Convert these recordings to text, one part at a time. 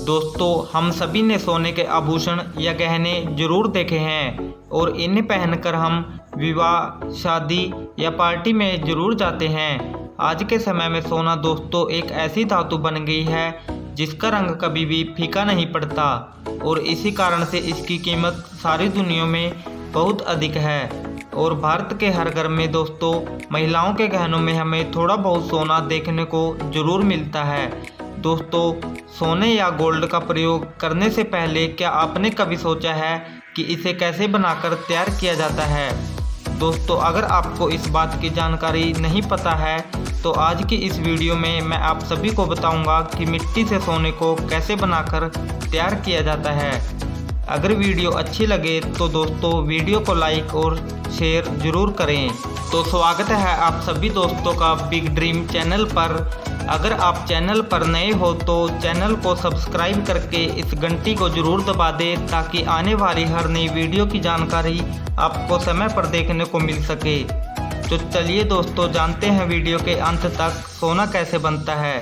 दोस्तों, हम सभी ने सोने के आभूषण या गहने जरूर देखे हैं और इन्हें पहनकर हम विवाह, शादी या पार्टी में जरूर जाते हैं। आज के समय में सोना दोस्तों एक ऐसी धातु बन गई है जिसका रंग कभी भी फीका नहीं पड़ता और इसी कारण से इसकी कीमत सारी दुनिया में बहुत अधिक है। और भारत के हर घर में दोस्तों महिलाओं के गहनों में हमें थोड़ा बहुत सोना देखने को जरूर मिलता है। दोस्तों, सोने या गोल्ड का प्रयोग करने से पहले क्या आपने कभी सोचा है कि इसे कैसे बनाकर तैयार किया जाता है? दोस्तों, अगर आपको इस बात की जानकारी नहीं पता है तो आज की इस वीडियो में मैं आप सभी को बताऊंगा कि मिट्टी से सोने को कैसे बनाकर तैयार किया जाता है। अगर वीडियो अच्छी लगे तो दोस्तों वीडियो को लाइक और शेयर जरूर करें। तो स्वागत है आप सभी दोस्तों का बिग ड्रीम चैनल पर। अगर आप चैनल पर नए हो तो चैनल को सब्सक्राइब करके इस घंटी को जरूर दबा दें ताकि आने वाली हर नई वीडियो की जानकारी आपको समय पर देखने को मिल सके। तो चलिए दोस्तों जानते हैं वीडियो के अंत तक सोना कैसे बनता है।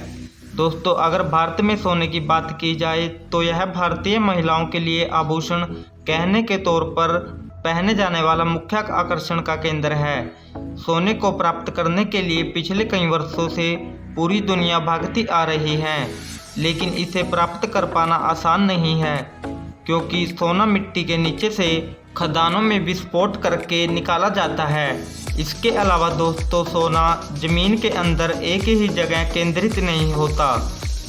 दोस्तों, अगर भारत में सोने की बात की जाए तो यह भारतीय महिलाओं के लिए आभूषण गहने के तौर पर पहने जाने वाला मुख्य आकर्षण का केंद्र है। सोने को प्राप्त करने के लिए पिछले कई वर्षों से पूरी दुनिया भागती आ रही है, लेकिन इसे प्राप्त कर पाना आसान नहीं है क्योंकि सोना मिट्टी के नीचे से खदानों में विस्फोट करके निकाला जाता है। इसके अलावा दोस्तों सोना जमीन के अंदर एक ही जगह केंद्रित नहीं होता,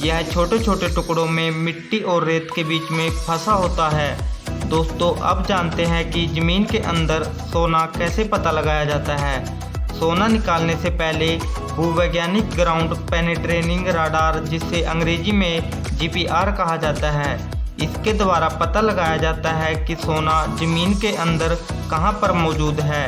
यह छोटे छोटे टुकड़ों में मिट्टी और रेत के बीच में फंसा होता है। दोस्तों, अब जानते हैं कि ज़मीन के अंदर सोना कैसे पता लगाया जाता है। सोना निकालने से पहले भूवैज्ञानिक ग्राउंड पेनेट्रेटिंग राडार, जिसे अंग्रेजी में जीपीआर कहा जाता है, इसके द्वारा पता लगाया जाता है कि सोना ज़मीन के अंदर कहां पर मौजूद है।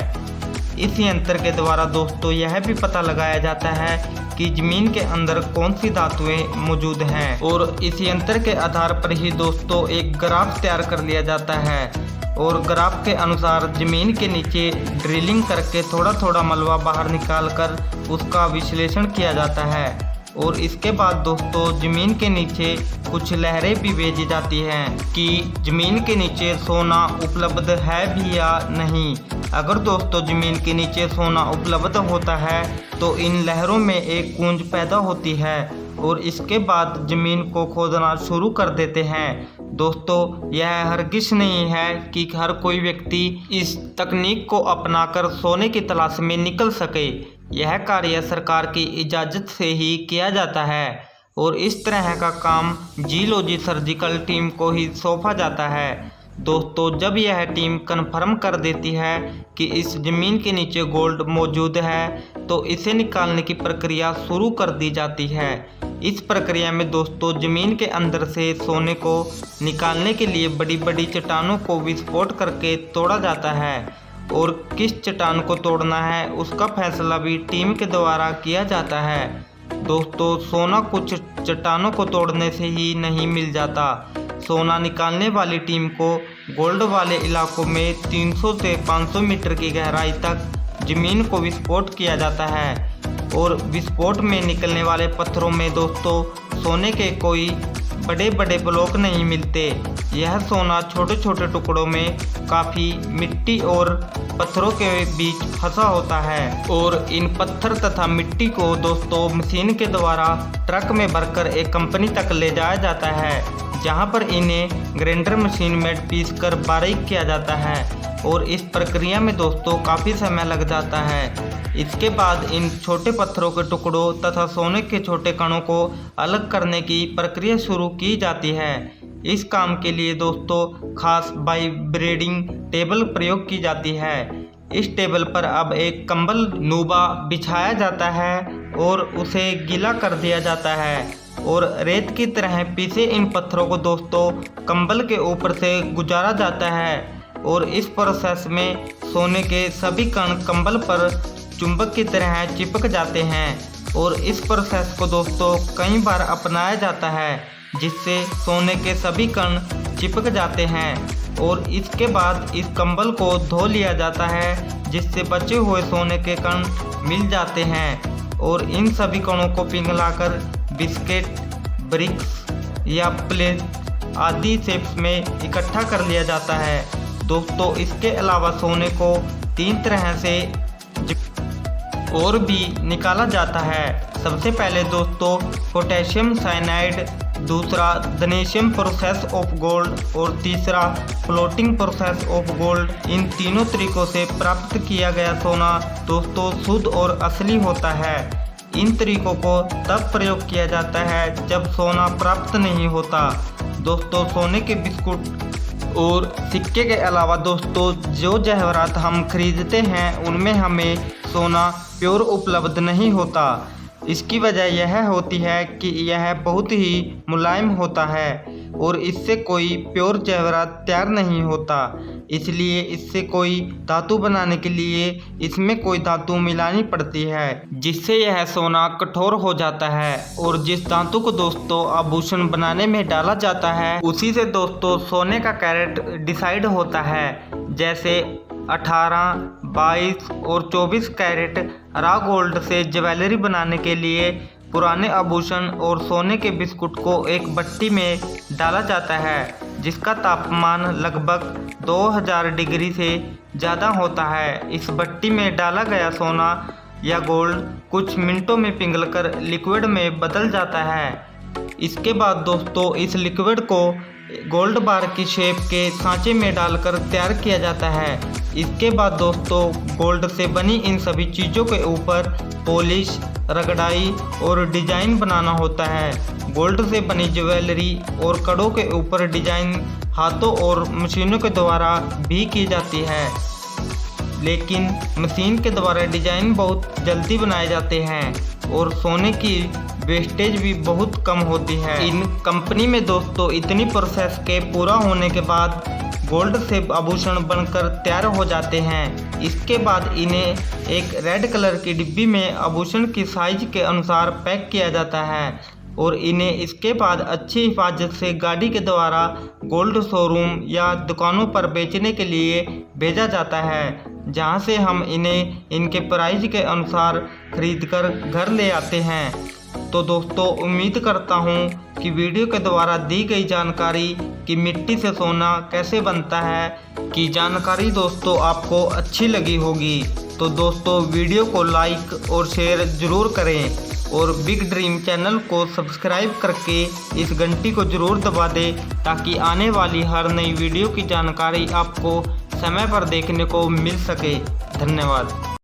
इस यंत्र के द्वारा दोस्तों यह भी पता लगाया जाता है कि ज़मीन के अंदर कौन सी धातुएं मौजूद हैं और इस यंत्र के आधार पर ही दोस्तों एक ग्राफ तैयार कर लिया जाता है और ग्राफ के अनुसार ज़मीन के नीचे ड्रिलिंग करके थोड़ा थोड़ा मलबा बाहर निकाल कर उसका विश्लेषण किया जाता है और इसके बाद दोस्तों ज़मीन के नीचे कुछ लहरें भी भेजी जाती हैं कि ज़मीन के नीचे सोना उपलब्ध है भी या नहीं। अगर दोस्तों ज़मीन के नीचे सोना उपलब्ध होता है तो इन लहरों में एक गूंज पैदा होती है और इसके बाद ज़मीन को खोदना शुरू कर देते हैं। दोस्तों, यह हरगिज़ नहीं है कि हर कोई व्यक्ति इस तकनीक को अपनाकर सोने की तलाश में निकल सके। यह कार्य सरकार की इजाज़त से ही किया जाता है और इस तरह का काम जियोलॉजी सर्जिकल टीम को ही सौंपा जाता है। दोस्तों, जब यह टीम कन्फर्म कर देती है कि इस ज़मीन के नीचे गोल्ड मौजूद है तो इसे निकालने की प्रक्रिया शुरू कर दी जाती है। इस प्रक्रिया में दोस्तों ज़मीन के अंदर से सोने को निकालने के लिए बड़ी बड़ी चट्टानों को विस्फोट करके तोड़ा जाता है और किस चट्टान को तोड़ना है उसका फैसला भी टीम के द्वारा किया जाता है। दोस्तों, सोना कुछ चट्टानों को तोड़ने से ही नहीं मिल जाता। सोना निकालने वाली टीम को गोल्ड वाले इलाकों में 300 से 500 मीटर की गहराई तक ज़मीन को विस्फोट किया जाता है और विस्फोट में निकलने वाले पत्थरों में दोस्तों सोने के कोई बड़े बड़े ब्लॉक नहीं मिलते। यह सोना छोटे छोटे टुकड़ों में काफ़ी मिट्टी और पत्थरों के बीच फंसा होता है और इन पत्थर तथा मिट्टी को दोस्तों मशीन के द्वारा ट्रक में भरकर एक कंपनी तक ले जाया जाता है, जहां पर इन्हें ग्राइंडर मशीन में पीस कर बारीक किया जाता है और इस प्रक्रिया में दोस्तों काफ़ी समय लग जाता है। इसके बाद इन छोटे पत्थरों के टुकड़ों तथा सोने के छोटे कणों को अलग करने की प्रक्रिया शुरू की जाती है। इस काम के लिए दोस्तों खास वाइब्रेटिंग टेबल प्रयोग की जाती है। इस टेबल पर अब एक कंबल नूबा बिछाया जाता है और उसे गीला कर दिया जाता है और रेत की तरह पीसे इन पत्थरों को दोस्तों कंबल के ऊपर से गुजारा जाता है और इस प्रोसेस में सोने के सभी कण कंबल पर चुंबक की तरह चिपक जाते हैं और इस प्रोसेस को दोस्तों कई बार अपनाया जाता है जिससे सोने के सभी कण चिपक जाते हैं और इसके बाद इस कंबल को धो लिया जाता है जिससे बचे हुए सोने के कण मिल जाते हैं और इन सभी कणों को पिघलाकर बिस्किट, ब्रिक्स या प्लेट आदि शेप्स में इकट्ठा कर लिया जाता है। दोस्तों इसके अलावा सोने को 3 तरह से और भी निकाला जाता है। सबसे पहले दोस्तों पोटेशियम साइनाइड, दूसरा दनेशियम प्रोसेस ऑफ गोल्ड और तीसरा फ्लोटिंग प्रोसेस ऑफ गोल्ड। इन तीनों तरीकों से प्राप्त किया गया सोना दोस्तों शुद्ध और असली होता है। इन तरीकों को तब प्रयोग किया जाता है जब सोना प्राप्त नहीं होता। दोस्तों सोने के बिस्कुट और सिक्के के अलावा दोस्तों जो जवाहरात हम खरीदते हैं उनमें हमें सोना प्योर उपलब्ध नहीं होता। इसकी वजह यह होती है कि यह बहुत ही मुलायम होता है और इससे कोई प्योर जवाहरात तैयार नहीं होता। इसलिए इससे कोई धातु बनाने के लिए इसमें कोई धातु मिलानी पड़ती है जिससे यह सोना कठोर हो जाता है। और जिस धातु को दोस्तों आभूषण बनाने में डाला जाता है उसी से दोस्तों सोने का कैरेट डिसाइड होता है। जैसे 18, 22 और 24 कैरेट रॉ गोल्ड से ज्वेलरी बनाने के लिए पुराने आभूषण और सोने के बिस्कुट को एक भट्टी में डाला जाता है जिसका तापमान लगभग 2000 डिग्री से ज़्यादा होता है। इस भट्टी में डाला गया सोना या गोल्ड कुछ मिनटों में पिघलकर लिक्विड में बदल जाता है। इसके बाद दोस्तों इस लिक्विड को गोल्ड बार की शेप के सांचे में डालकर तैयार किया जाता है। इसके बाद दोस्तों गोल्ड से बनी इन सभी चीज़ों के ऊपर पॉलिश, रगड़ाई और डिजाइन बनाना होता है। गोल्ड से बनी ज्वेलरी और कड़ों के ऊपर डिजाइन हाथों और मशीनों के द्वारा भी की जाती है, लेकिन मशीन के द्वारा डिजाइन बहुत जल्दी बनाए जाते हैं और सोने की वेस्टेज भी बहुत कम होती है। इन कंपनी में दोस्तों इतनी प्रोसेस के पूरा होने के बाद गोल्ड से आभूषण बनकर तैयार हो जाते हैं। इसके बाद इन्हें एक रेड कलर की डिब्बी में आभूषण की साइज के अनुसार पैक किया जाता है और इन्हें इसके बाद अच्छी हिफाजत से गाड़ी के द्वारा गोल्ड शोरूम या दुकानों पर बेचने के लिए भेजा जाता है, जहां से हम इन्हें इनके प्राइस के अनुसार खरीदकर घर ले आते हैं। तो दोस्तों उम्मीद करता हूं कि वीडियो के द्वारा दी गई जानकारी कि मिट्टी से सोना कैसे बनता है की जानकारी दोस्तों आपको अच्छी लगी होगी। तो दोस्तों वीडियो को लाइक और शेयर ज़रूर करें और बिग ड्रीम चैनल को सब्सक्राइब करके इस घंटी को ज़रूर दबा दें ताकि आने वाली हर नई वीडियो की जानकारी आपको समय पर देखने को मिल सके। धन्यवाद।